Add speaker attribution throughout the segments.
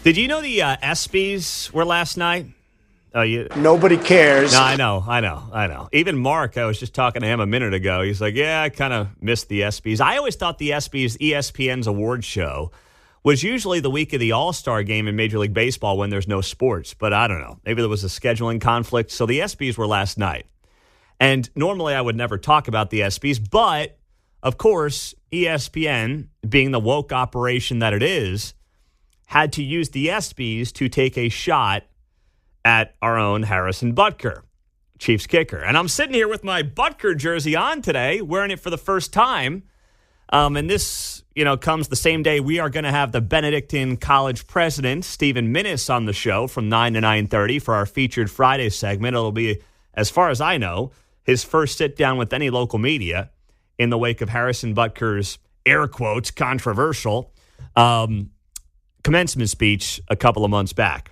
Speaker 1: Did you know the ESPYs were last night?
Speaker 2: Nobody cares.
Speaker 1: No, I know. Even Mark, I was just talking to him a minute ago. He's like, yeah, I kind of missed the ESPYs. I always thought the ESPYs, ESPN's award show, was usually the week of the All-Star game in Major League Baseball when there's no sports. But I don't know. Maybe there was a scheduling conflict. So the ESPYs were last night. And normally I would never talk about the ESPYs. But, of course, ESPN, being the woke operation that it is, had to use the ESPYs to take a shot at our own Harrison Butker, Chiefs kicker. And I'm sitting here with my Butker jersey on today, wearing it for the first time. And this, comes the same day we are going to have the Benedictine College president, Stephen Minnis, on the show from 9 to 9:30 for our featured Friday segment. It'll be, as far as I know, his first sit-down with any local media in the wake of Harrison Butker's, air quotes, controversial commencement speech a couple of months back.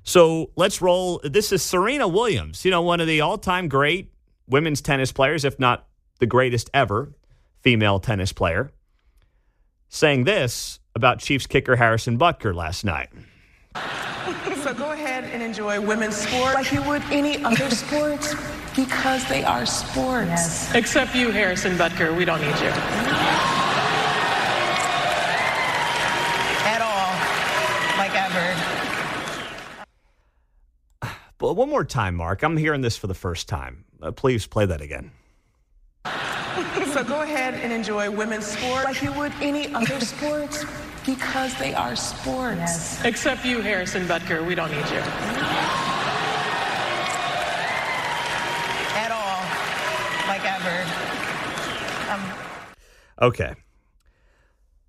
Speaker 1: So let's roll. This is Serena Williams, one of the all-time great women's tennis players, if not the greatest ever female tennis player, saying this about Chiefs kicker Harrison Butker last night.
Speaker 3: So go ahead and enjoy women's sport like you would any other sports because they are sports. Yes. Except you, Harrison Butker. We don't need you. At all. Like ever.
Speaker 1: But one more time, Mark. I'm hearing this for the first time. Please play that again.
Speaker 3: So go ahead and enjoy women's sport like you would any other sports because they are sports. Yes. Except you, Harrison Butker. We don't need you. At all. Like ever.
Speaker 1: Okay.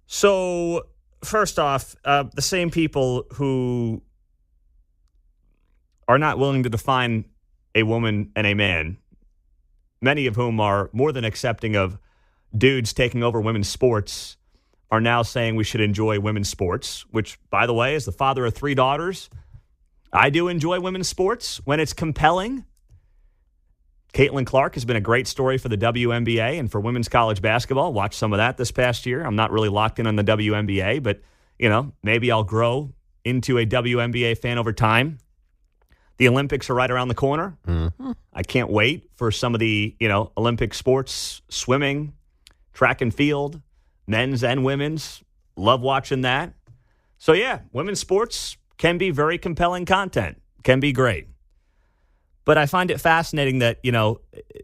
Speaker 1: So, first off, the same people who are not willing to define a woman and a man, many of whom are more than accepting of dudes taking over women's sports, are now saying we should enjoy women's sports, which, by the way, as the father of 3 daughters, I do enjoy women's sports when it's compelling. Caitlin Clark has been a great story for the WNBA and for women's college basketball. Watched some of that this past year. I'm not really locked in on the WNBA, but, maybe I'll grow into a WNBA fan over time. The Olympics are right around the corner. Mm-hmm. I can't wait for some of the, Olympic sports, swimming, track and field, men's and women's. Love watching that. So, yeah, women's sports can be very compelling content, can be great. But I find it fascinating that,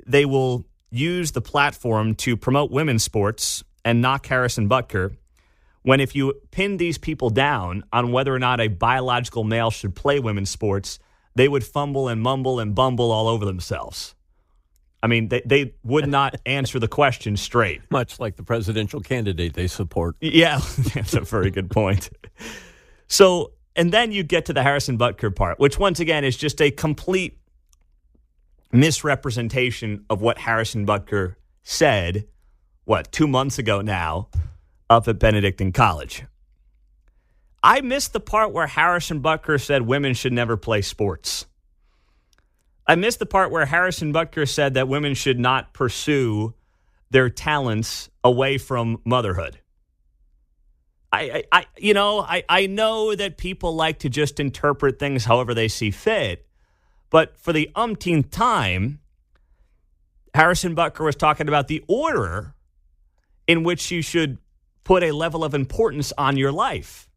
Speaker 1: they will use the platform to promote women's sports and knock Harrison Butker, when if you pin these people down on whether or not a biological male should play women's sports, they would fumble and mumble and bumble all over themselves. I mean, they would not answer the question straight.
Speaker 4: Much like the presidential candidate they support.
Speaker 1: Yeah, that's a very good point. So, and then you get to the Harrison Butker part, which once again is just a complete misrepresentation of what Harrison Butker said, 2 months ago now, up at Benedictine College. I missed the part where Harrison Butker said women should never play sports. I missed the part where Harrison Butker said that women should not pursue their talents away from motherhood. I know that people like to just interpret things however they see fit, but for the umpteenth time, Harrison Butker was talking about the order in which you should put a level of importance on your life.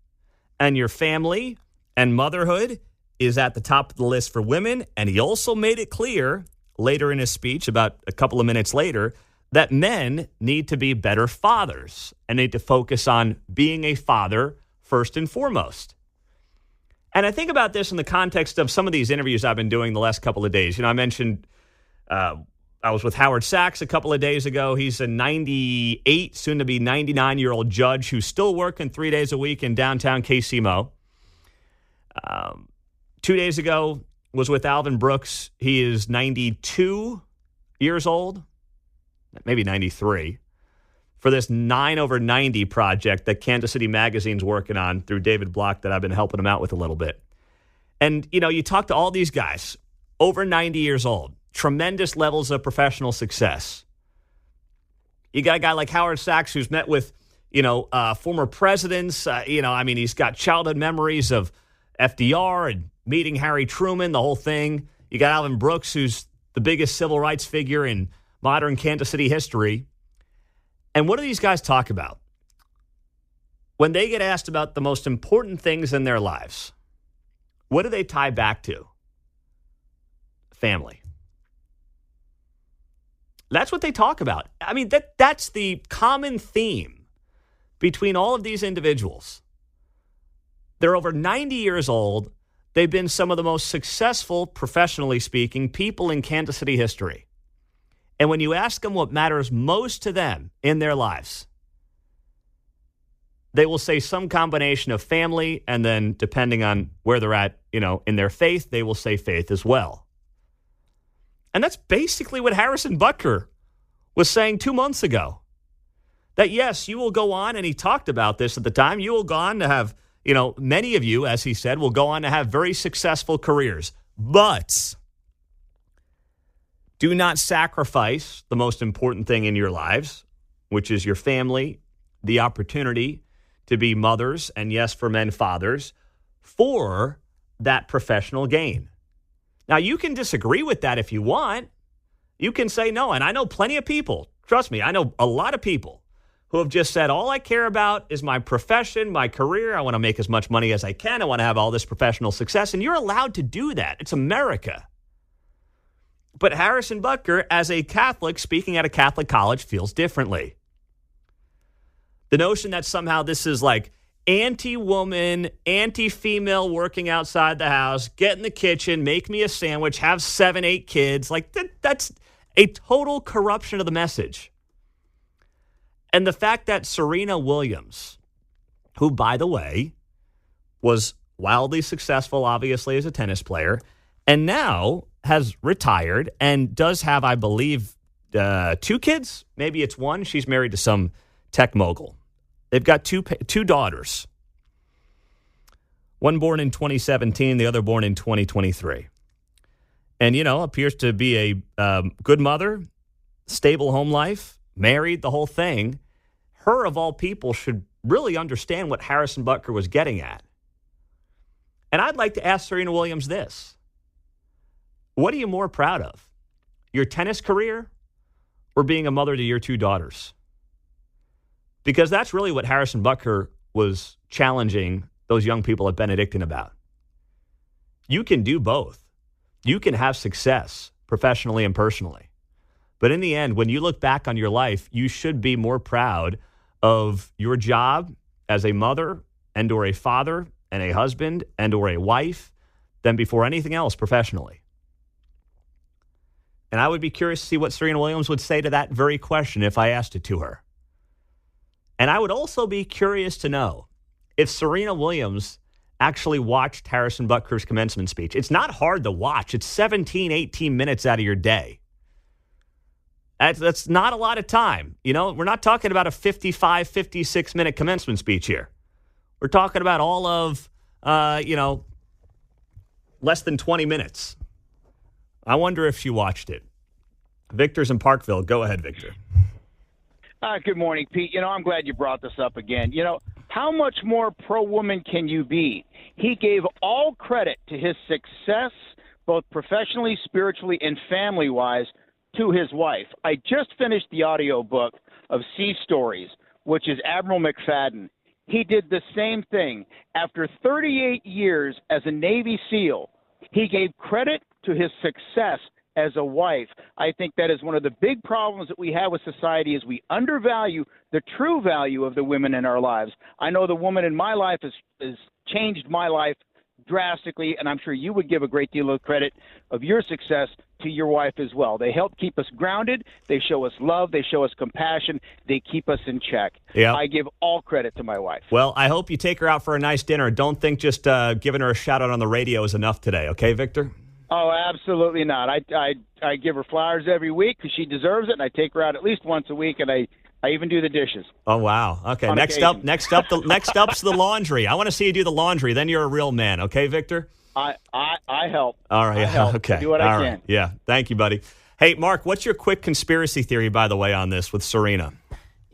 Speaker 1: And your family and motherhood is at the top of the list for women. And he also made it clear later in his speech, about a couple of minutes later, that men need to be better fathers and need to focus on being a father first and foremost. And I think about this in the context of some of these interviews I've been doing the last couple of days. I mentioned I was with Howard Sachs a couple of days ago. He's a 98, soon to be 99-year-old judge who's still working 3 days a week in downtown KCMO. 2 days ago was with Alvin Brooks. He is 92 years old, maybe 93, for this 9 over 90 project that Kansas City Magazine's working on through David Block that I've been helping him out with a little bit. And, you talk to all these guys, over 90 years old, tremendous levels of professional success. You got a guy like Howard Sachs who's met with, former presidents. He's got childhood memories of FDR and meeting Harry Truman, the whole thing. You got Alvin Brooks, who's the biggest civil rights figure in modern Kansas City history. And what do these guys talk about? When they get asked about the most important things in their lives, what do they tie back to? Family. That's what they talk about. I mean, that's the common theme between all of these individuals. They're over 90 years old. They've been some of the most successful, professionally speaking, people in Kansas City history. And when you ask them what matters most to them in their lives, they will say some combination of family, and then depending on where they're at, in their faith, they will say faith as well. And that's basically what Harrison Butker was saying 2 months ago. That, yes, you will go on, and he talked about this at the time, you will go on to have, many of you, as he said, will go on to have very successful careers. But do not sacrifice the most important thing in your lives, which is your family, the opportunity to be mothers, and yes, for men, fathers, for that professional gain. Now, you can disagree with that if you want. You can say no, and I know plenty of people, trust me, I know a lot of people who have just said, all I care about is my profession, my career. I want to make as much money as I can. I want to have all this professional success, and you're allowed to do that. It's America. But Harrison Butker, as a Catholic, speaking at a Catholic college, feels differently. The notion that somehow this is like anti-woman, anti-female working outside the house, get in the kitchen, make me a sandwich, have 7, 8 kids, that's a total corruption of the message. And the fact that Serena Williams, who, by the way, was wildly successful, obviously, as a tennis player, and now has retired and does have, I believe, 2 kids. Maybe it's 1. She's married to some tech mogul. They've got two daughters. One born in 2017, the other born in 2023. And, appears to be a good mother, stable home life, married, the whole thing. Her, of all people, should really understand what Harrison Butker was getting at. And I'd like to ask Serena Williams this. What are you more proud of? Your tennis career or being a mother to your 2 daughters? Because that's really what Harrison Butker was challenging those young people at Benedictine about. You can do both. You can have success professionally and personally. But in the end, when you look back on your life, you should be more proud of your job as a mother and or a father and a husband and or a wife than before anything else professionally. And I would be curious to see what Serena Williams would say to that very question if I asked it to her. And I would also be curious to know if Serena Williams actually watched Harrison Butker's commencement speech. It's not hard to watch. It's 17, 18 minutes out of your day. That's not a lot of time. We're not talking about a 55, 56-minute commencement speech here. We're talking about all of, less than 20 minutes. I wonder if she watched it. Victor's in Parkville. Go ahead, Victor.
Speaker 5: Good morning, Pete. I'm glad you brought this up again. How much more pro-woman can you be? He gave all credit to his success, both professionally, spiritually, and family-wise, to his wife. I just finished the audio book of Sea Stories, which is Admiral McFadden. He did the same thing. After 38 years as a Navy SEAL, he gave credit to his success as a wife. I think that is one of the big problems that we have with society is we undervalue the true value of the women in our lives. I know the woman in my life has changed my life drastically, and I'm sure you would give a great deal of credit of your success to your wife as well. They help keep us grounded. They show us love. They show us compassion. They keep us in check. Yeah. I give all credit to my wife.
Speaker 1: Well, I hope you take her out for a nice dinner. Don't think just giving her a shout out on the radio is enough today. Okay, Victor?
Speaker 5: Oh, absolutely not. I give her flowers every week because she deserves it, and I take her out at least once a week, and I even do the dishes.
Speaker 1: Oh, wow. Okay, next up's the laundry. I want to see you do the laundry. Then you're a real man. Okay, Victor?
Speaker 5: I help.
Speaker 1: All right.
Speaker 5: I help.
Speaker 1: Okay.
Speaker 5: Do what I can.
Speaker 1: Right. Yeah. Thank you, buddy. Hey, Mark, what's your quick conspiracy theory, by the way, on this with Serena?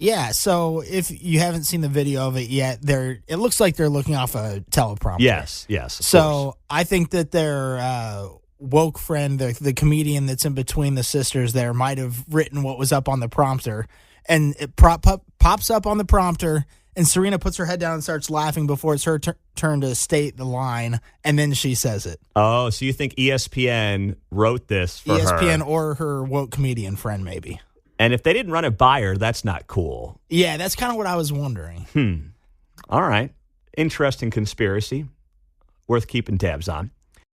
Speaker 6: Yeah, so if you haven't seen the video of it yet, it looks like they're looking off a teleprompter.
Speaker 1: Yes.
Speaker 6: So I think that their woke friend, the comedian that's in between the sisters there, might have written what was up on the prompter, and it pops up on the prompter, and Serena puts her head down and starts laughing before it's her turn to state the line, and then she says it.
Speaker 1: Oh, so you think ESPN wrote this for her?
Speaker 6: ESPN or her woke comedian friend, maybe.
Speaker 1: And if they didn't run it by her, that's not cool.
Speaker 6: Yeah, that's kind of what I was wondering.
Speaker 1: All right. Interesting conspiracy. Worth keeping tabs on.